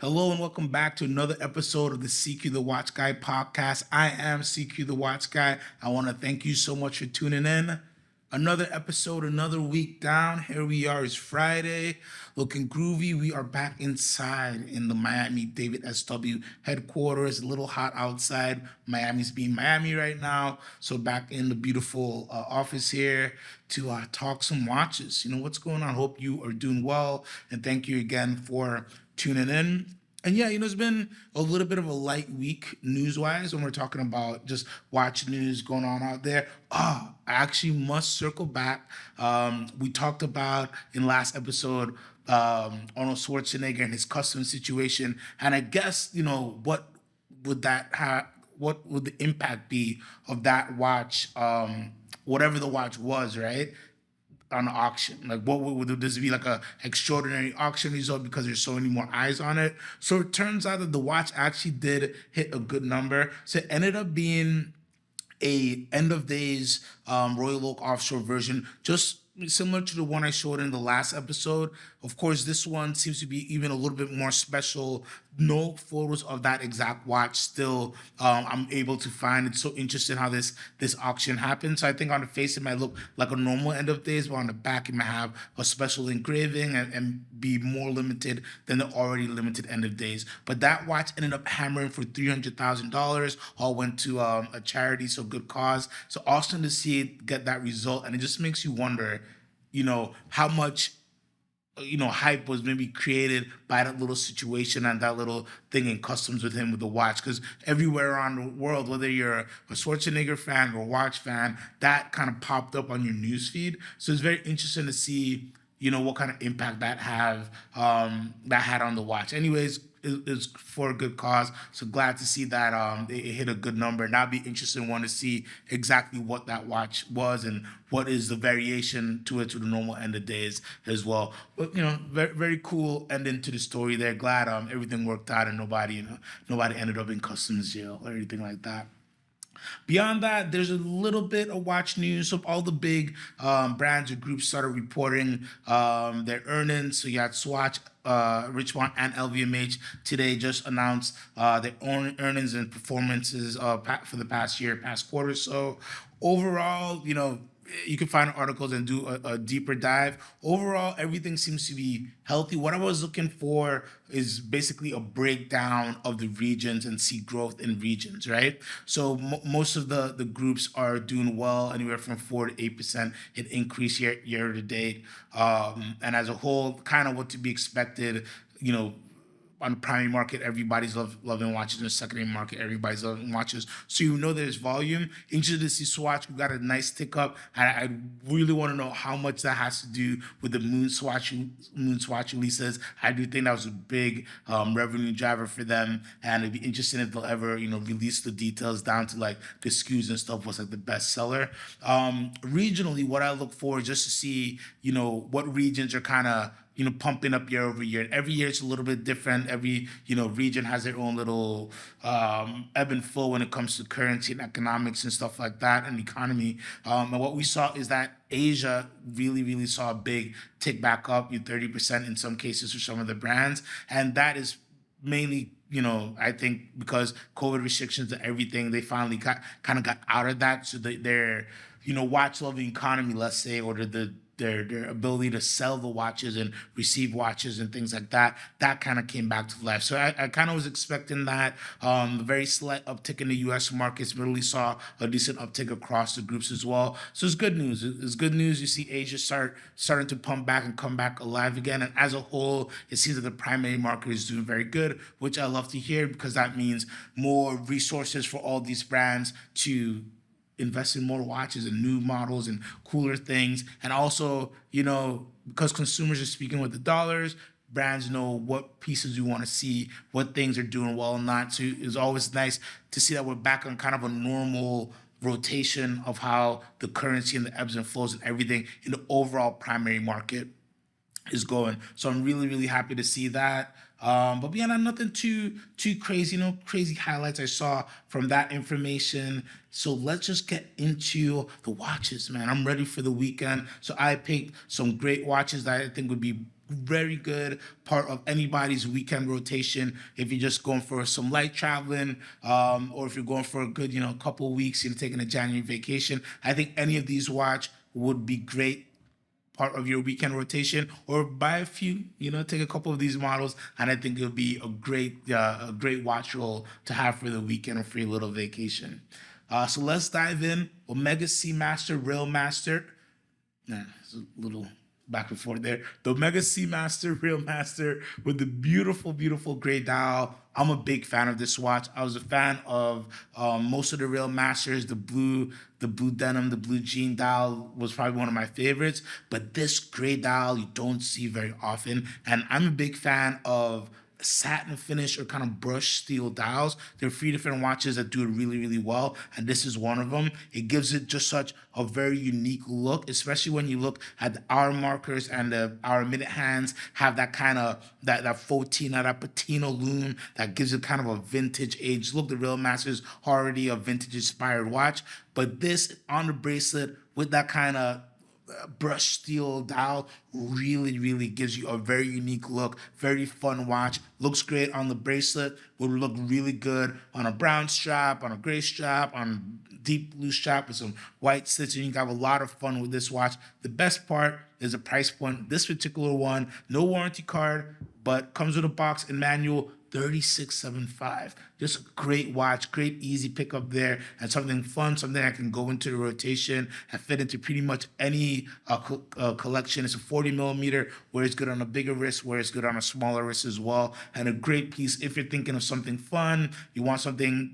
Hello and welcome back to another episode of the CQ the Watch Guy podcast. I am CQ the Watch Guy. I want to thank you so much for tuning in. Another episode, another week down. Here we are. It's Friday, looking groovy. We are back inside in the Miami DavidSW headquarters. A little hot outside. Miami's being Miami right now. So back in the beautiful office here to talk some watches. You know, what's going on? Hope you are doing well. And thank you again for tuning in. And yeah, it's been a little bit of a light week news-wise when we're talking about just watch news going on out there. I actually must circle back. We talked about in last episode Arnold Schwarzenegger and his custom situation, and I guess what would that have? What would the impact be of that watch? Whatever the watch was, right? On the auction, like what would this be, like a extraordinary auction result because there's so many more eyes on it? So it turns out that the watch actually did hit a good number. So it ended up being a end of days Royal Oak offshore version, just similar to the one I showed in the last episode. Of course, this one seems to be even a little bit more special. No photos of that exact watch still I'm able to find. It's so interesting how this auction happened. So I think on the face it might look like a normal end of days, but on the back it might have a special engraving and be more limited than the already limited end of days. But that watch ended up hammering for $300,000. All went to a charity, so good cause. So awesome to see it get that result, and it just makes you wonder, how much hype was maybe created by that little situation and that little thing in customs with him with the watch. Because everywhere around the world, whether you're a Schwarzenegger fan or a watch fan, that kind of popped up on your news feed. So it's very interesting to see, what kind of impact that had on the watch. Anyways, it's for a good cause. So glad to see that it hit a good number. And that'd be interesting one to see exactly what that watch was and what is the variation to it to the normal end of days as well. But very, very cool ending to the story there. Glad everything worked out and nobody ended up in customs jail or anything like that. Beyond that, there's a little bit of watch news. So all the big brands or groups started reporting their earnings. So you had Swatch, Richemont, and LVMH today just announced their own earnings and performances for the past quarter. So overall, you can find articles and do a deeper dive. Overall, everything seems to be healthy. What I was looking for is basically a breakdown of the regions and see growth in regions, right? So most of the groups are doing well, anywhere from 4 to 8% in increase year to date. And as a whole, kind of what to be expected, on the primary market, everybody's loving watches. In the secondary market, everybody's loving watches. So there's volume. Interested to see Swatch. We got a nice tick up. I really want to know how much that has to do with the Moon Swatch releases. I do think that was a big revenue driver for them, and it'd be interesting if they'll ever release the details down to like the SKUs and stuff. What's like the best seller. Regionally, what I look for is just to see what regions are kind of pumping up year over year. And every year it's a little bit different. Every, region has their own little ebb and flow when it comes to currency and economics and stuff like that and economy. And what we saw is that Asia really, really saw a big tick back up, 30% in some cases for some of the brands. And that is mainly, I think because COVID restrictions and everything, they finally got out of that. So their, watch loving economy, let's say, or their ability to sell the watches and receive watches and things like that kind of came back to life. So I kind of was expecting that. A very slight uptick in the U.S. markets, but really saw a decent uptick across the groups as well. So it's good news. It's good news. You see Asia starting to pump back and come back alive again. And as a whole, it seems that the primary market is doing very good, which I love to hear because that means more resources for all these brands to invest in more watches and new models and cooler things. And also, because consumers are speaking with the dollars, brands know what pieces you want to see, what things are doing well and not. So it's always nice to see that we're back on kind of a normal rotation of how the currency and the ebbs and flows and everything in the overall primary market is going. So I'm really, really happy to see that. But beyond that, nothing too crazy, crazy highlights I saw from that information. So let's just get into the watches, man. I'm ready for the weekend. So I picked some great watches that I think would be very good part of anybody's weekend rotation. If you're just going for some light traveling, or if you're going for a good, couple of weeks, taking a January vacation, I think any of these watch would be great part of your weekend rotation, or buy a few, take a couple of these models, and I think it'll be a great watch roll to have for the weekend or for your little vacation. So let's dive in. Omega Seamaster Railmaster. Yeah, it's a little back and forth there. The Omega Seamaster Railmaster with the beautiful, beautiful gray dial. I'm a big fan of this watch. I was a fan of most of the Railmasters. The blue denim, the blue jean dial was probably one of my favorites. But this gray dial you don't see very often. And I'm a big fan of satin finish or kind of brushed steel dials. There are 3 different watches that do it really, really well, and this is one of them. It gives it just such a very unique look, especially when you look at the hour markers and the hour minute hands have that kind of that 14, that patina loom that gives it kind of a vintage age look. The Railmaster is already a vintage inspired watch, but this on the bracelet with that kind of brushed steel dial really, really gives you a very unique look. Very fun watch. Looks great on the bracelet. Would look really good on a brown strap, on a gray strap, on deep blue strap with some white stitching. You can have a lot of fun with this watch. The best part is the price point. This particular one, no warranty card, but comes with a box and manual. $36.75. Just a great watch, great easy pickup there, and something fun, something I can go into the rotation and fit into pretty much any collection. It's a 40 millimeter, where it's good on a bigger wrist, where it's good on a smaller wrist as well, and a great piece if you're thinking of something fun. You want something,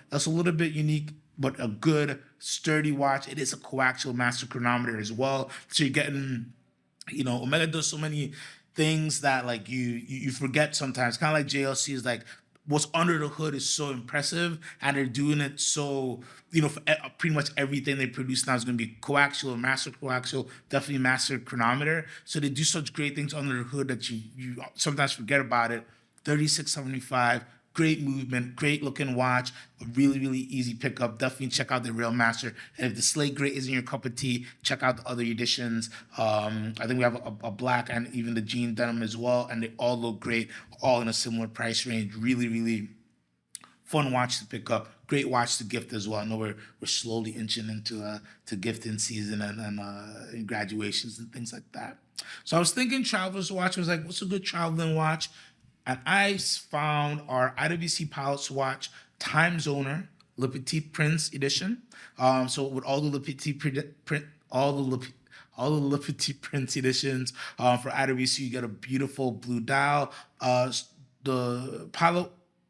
that's a little bit unique, but a good sturdy watch. It is a coaxial master chronometer as well, so you're getting, Omega does so many things that like you forget sometimes. Kind of like JLC is like what's under the hood is so impressive, and they're doing it so for pretty much everything they produce now is going to be coaxial or master coaxial, definitely master chronometer. So they do such great things under the hood that you sometimes forget about it. $36.75. Great movement, great looking watch, a really, really easy pickup. Definitely check out the Railmaster. And if the slate gray isn't your cup of tea, check out the other editions. I think we have a black and even the jean denim as well, and they all look great, all in a similar price range. Really, really fun watch to pick up. Great watch to gift as well. I know we're slowly inching into to gifting season and graduations and things like that. So I was thinking traveler's watch. I was like, what's a good traveling watch? And I found our IWC Pilot's Watch Timezoner Le Petit Prince edition. So with all the Le Petit print, all the Le Petit Prince editions for IWC, you get a beautiful blue dial.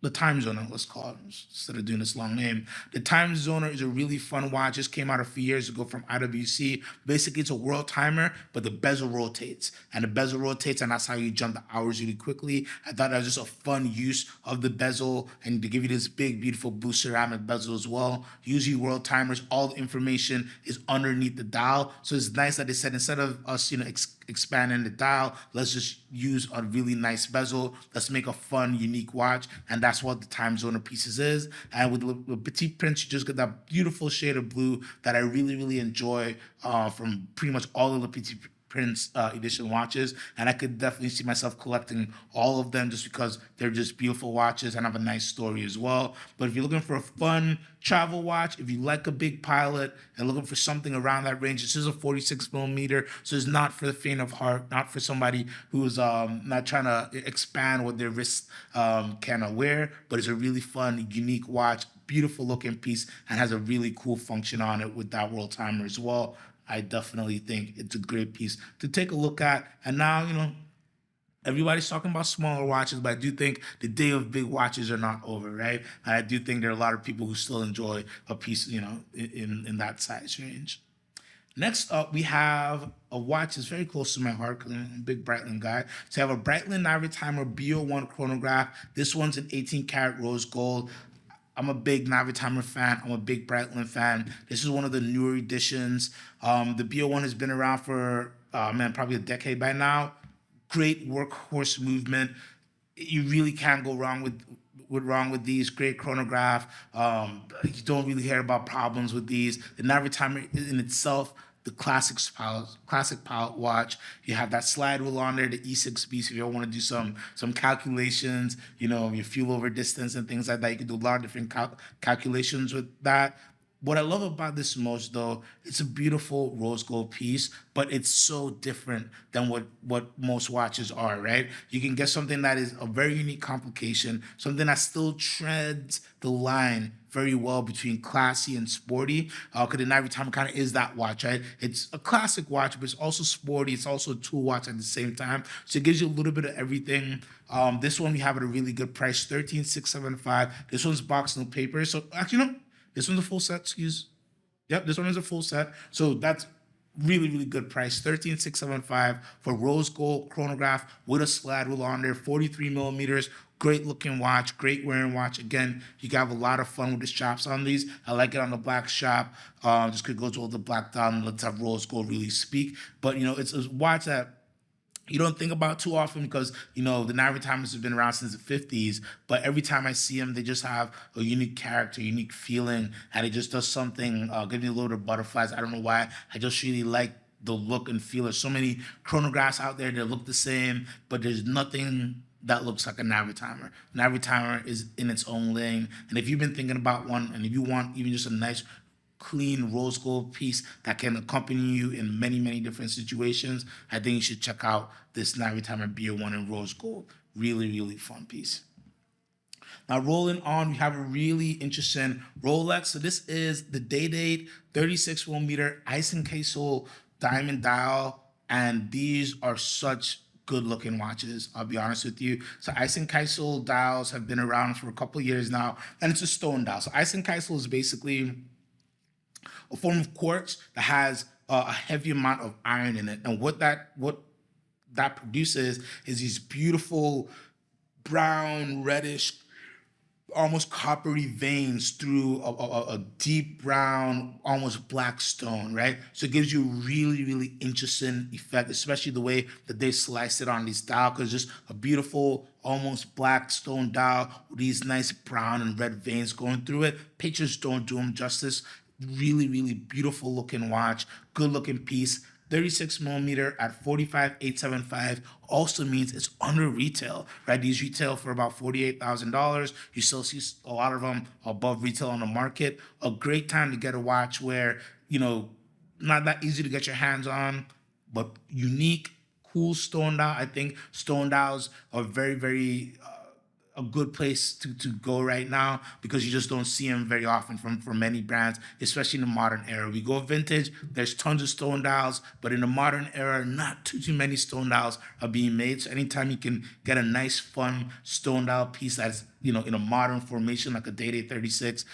The Timezoner, let's call it, instead of doing this long name. The Timezoner is a really fun watch. Just came out a few years ago from IWC. Basically, it's a world timer, but the bezel rotates. And the bezel rotates, and that's how you jump the hours really quickly. I thought that was just a fun use of the bezel, and to give you this big, beautiful blue ceramic bezel as well. Usually world timers, all the information is underneath the dial. So it's nice that they said, instead of us, expanding the dial, let's just use a really nice bezel. Let's make a fun, unique watch, and that's what the Timezoner pieces is. And with the Petit Prince, you just get that beautiful shade of blue that I really, really enjoy from pretty much all of the Petit Prince edition watches, and I could definitely see myself collecting all of them just because they're just beautiful watches and have a nice story as well. But if you're looking for a fun travel watch, if you like a big pilot and looking for something around that range, this is a 46 millimeter, so it's not for the faint of heart, not for somebody who's not trying to expand what their wrists can wear, but it's a really fun, unique watch, beautiful looking piece, and has a really cool function on it with that world timer as well. I definitely think it's a great piece to take a look at. And now, everybody's talking about smaller watches, but I do think the day of big watches are not over, right? And I do think there are a lot of people who still enjoy a piece, in that size range. Next up, we have a watch that's very close to my heart because I'm a big Breitling guy. So I have a Breitling Navitimer B01 chronograph. This one's an 18 karat rose gold. I'm a big Navitimer fan. I'm a big Breitling fan. This is one of the newer editions. The B01 has been around for, probably a decade by now. Great workhorse movement. You really can't go wrong with these. Great chronograph. You don't really hear about problems with these. The Navitimer in itself the classic pilot watch. You have that slide wheel on there, the E6B. So if you want to do some calculations, your fuel over distance and things like that, you can do a lot of different calculations with that. What I love about this most, though, it's a beautiful rose gold piece, but it's so different than what most watches are, right? You can get something that is a very unique complication, something that still treads the line very well between classy and sporty, because the Navitimer kind of is that watch, right? It's a classic watch, but it's also sporty. It's also a tool watch at the same time. So it gives you a little bit of everything. This one we have at a really good price, $13,675. This one's boxed, no paper. So actually, no. This one's a full set, excuse. Yep, this one is a full set. So that's really, really good price. $13,675 for rose gold chronograph with a slide wheel on there, 43 millimeters. Great looking watch, great wearing watch. Again, you can have a lot of fun with the straps on these. I like it on the black strap. Just because it goes with the black dial, let's have rose gold really speak. But it's a watch that you don't think about too often because, the Navitimers have been around since the 50s, but every time I see them, they just have a unique character, unique feeling, and it just does something, give me a little bit of butterflies. I don't know why. I just really like the look and feel. There's so many chronographs out there that look the same, but there's nothing that looks like a Navitimer. Navitimer is in its own lane, and if you've been thinking about one, and if you want even just a nice clean rose gold piece that can accompany you in many, many different situations, I think you should check out this Navitimer BO1 in rose gold. Really, really fun piece. Now, rolling on, we have a really interesting Rolex. So this is the Day-Date 36 millimeter Eisenkiesel diamond dial, and these are such good looking watches, I'll be honest with you. So Eisenkiesel dials have been around for a couple of years now, and it's a stone dial. So Eisenkiesel is basically a form of quartz that has a heavy amount of iron in it. And what that produces is these beautiful brown, reddish, almost coppery veins through a deep brown, almost black stone, right? So it gives you a really, really interesting effect, especially the way that they slice it on these dial, because just a beautiful, almost black stone dial with these nice brown and red veins going through it. Pictures don't do them justice. Really, really beautiful looking watch, good looking piece. 36 millimeter at $45,875 also means it's under retail, right? These retail for about $48,000. You still see a lot of them above retail on the market. A great time to get a watch where, not that easy to get your hands on, but unique, cool stone dial. I think stone dials are very, very a good place to go right now because you just don't see them very often from many brands, especially in the modern era. We go vintage, there's tons of stone dials, but in the modern era, not too many stone dials are being made. So anytime you can get a nice, fun stone dial piece that's, in a modern formation, like a Day-Date 36,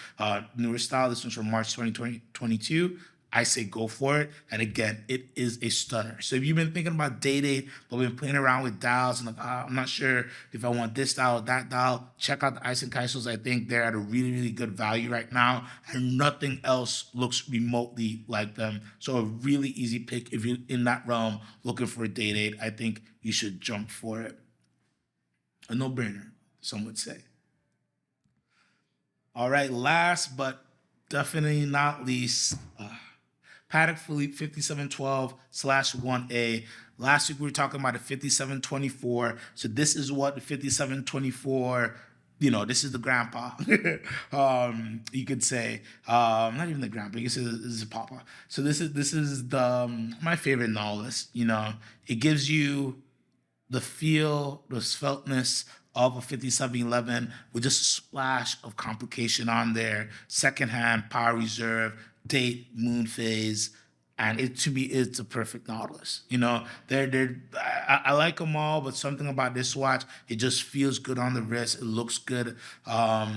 newer style, this one's from March 2022, I say go for it. And again, it is a stunner. So if you've been thinking about Day-Date, but been playing around with dials and like, I'm not sure if I want this dial or that dial, check out the Eisenkiesels. I think they're at a really, really good value right now, and nothing else looks remotely like them. So a really easy pick if you're in that realm looking for a Day-Date. I think you should jump for it. A no-brainer, some would say. All right, last but definitely not least, Patek Philippe 5712/1A. Last week we were talking about the 5724. So this is what the 5724, this is the grandpa. You could say, not even the grandpa, you could say this is the papa. So this is the my favorite Nautilus. It gives you the feel, the sveltness of a 5711 with just a splash of complication on there. Secondhand, power reserve, date, Moonphase, and it to me is the perfect Nautilus. I like them all, but something about this watch, it just feels good on the wrist. It looks good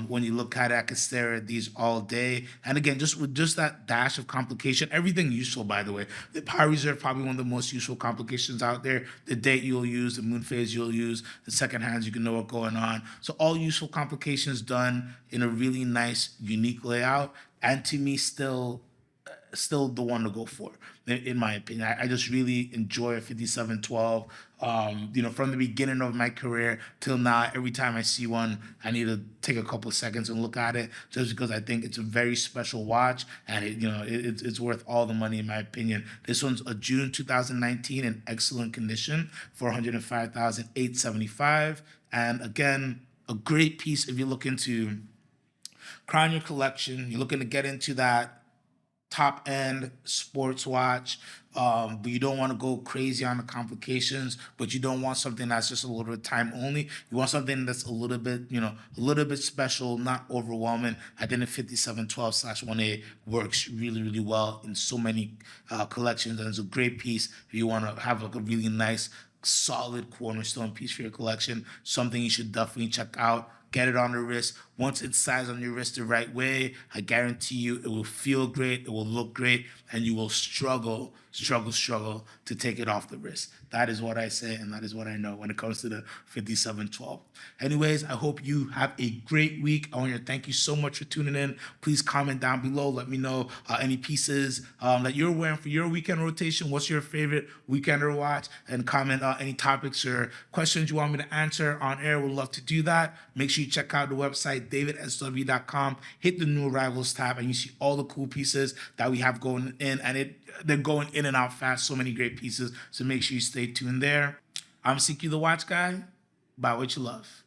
when you look at it. I could stare at these all day. And again, with that dash of complication, everything useful, by the way. The power reserve, probably one of the most useful complications out there. The date you'll use, the Moonphase you'll use, the second hands, you can know what's going on. So all useful complications done in a really nice, unique layout. And to me, still still the one to go for, in my opinion. I just really enjoy a 5712. From the beginning of my career till now, every time I see one, I need to take a couple of seconds and look at it, just because I think it's a very special watch, and it's worth all the money in my opinion. This one's a June 2019 in excellent condition for 105,875, and again, a great piece if you're looking to crown your collection. You're looking to get into that top end sports watch, but you don't want to go crazy on the complications, but you don't want something that's just a little bit time only. You want something that's a little bit, a little bit special, not overwhelming. I think the 5712/1A works really, really well in so many collections, and it's a great piece if you want to have like a really nice, solid cornerstone piece for your collection. Something you should definitely check out. Get it on the wrist. Once it's sized on your wrist the right way, I guarantee you it will feel great, it will look great, and you will struggle to take it off the wrist. That is what I say, and that is what I know when it comes to the 5712. Anyways, I hope you have a great week. I want to thank you so much for tuning in. Please comment down below. Let me know any pieces that you're wearing for your weekend rotation. What's your favorite weekender watch? And comment any topics or questions you want me to answer on air. We'd love to do that. Make sure you check out the website, DavidSW.com. Hit the new arrivals tab, and you see all the cool pieces that we have going in, and they're going in and out fast. So many great pieces. So make sure you stay tuned there. I'm CQ the Watch Guy. Buy what you love.